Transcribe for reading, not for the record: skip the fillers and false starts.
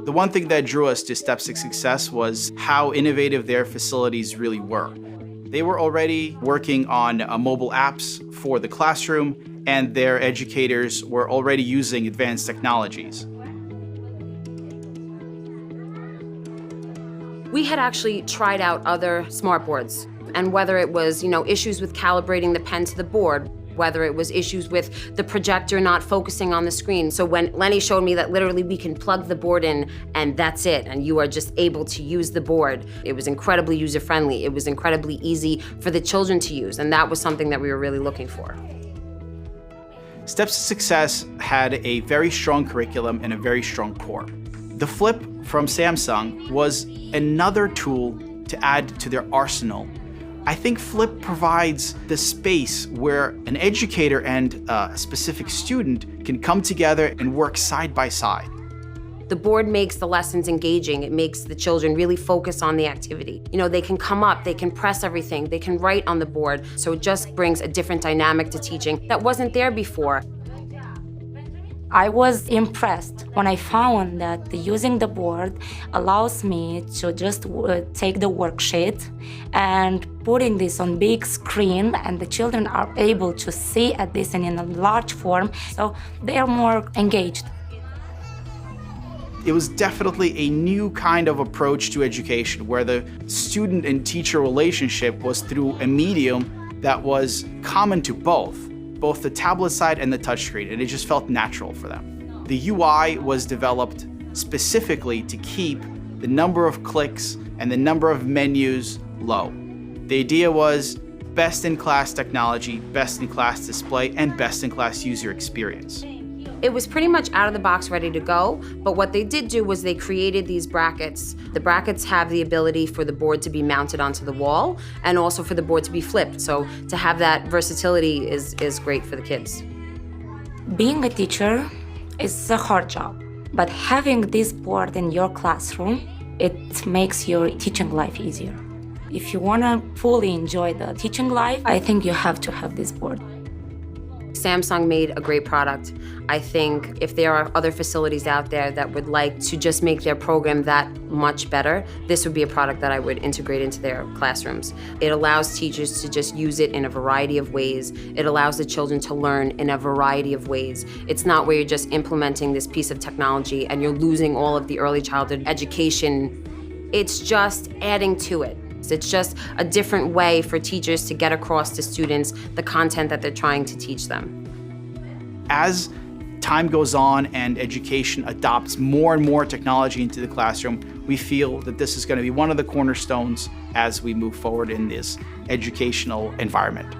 The one thing that drew us to Step 6 Success was how innovative their facilities really were. They were already working on mobile apps for the classroom, and their educators were already using advanced technologies. We had actually tried out other smartboards, and whether it was, issues with calibrating the pen to the board, whether it was issues with the projector not focusing on the screen. So when Lenny showed me that literally we can plug the board in and that's it, and you are just able to use the board, it was incredibly user-friendly. It was incredibly easy for the children to use, and that was something that we were really looking for. Steps to Success had a very strong curriculum and a very strong core. The Flip from Samsung was another tool to add to their arsenal. I think Flip provides the space where an educator and a specific student can come together and work side by side. The board makes the lessons engaging. It makes the children really focus on the activity. They can come up, they can press everything, they can write on the board, so it just brings a different dynamic to teaching that wasn't there before. I was impressed when I found that using the board allows me to just take the worksheet and putting this on big screen, and the children are able to see at this and in a large form, so they are more engaged. It was definitely a new kind of approach to education where the student and teacher relationship was through a medium that was common to both the tablet side and the touchscreen, and it just felt natural for them. The UI was developed specifically to keep the number of clicks and the number of menus low. The idea was best-in-class technology, best-in-class display, and best-in-class user experience. It was pretty much out of the box, ready to go, but what they did do was they created these brackets. The brackets have the ability for the board to be mounted onto the wall and also for the board to be flipped. So to have that versatility is great for the kids. Being a teacher is a hard job, but having this board in your classroom, it makes your teaching life easier. If you want to fully enjoy the teaching life, I think you have to have this board. Samsung made a great product. I think if there are other facilities out there that would like to just make their program that much better, this would be a product that I would integrate into their classrooms. It allows teachers to just use it in a variety of ways. It allows the children to learn in a variety of ways. It's not where you're just implementing this piece of technology and you're losing all of the early childhood education. It's just adding to it. It's just a different way for teachers to get across to students the content that they're trying to teach them. As time goes on and education adopts more and more technology into the classroom, we feel that this is going to be one of the cornerstones as we move forward in this educational environment.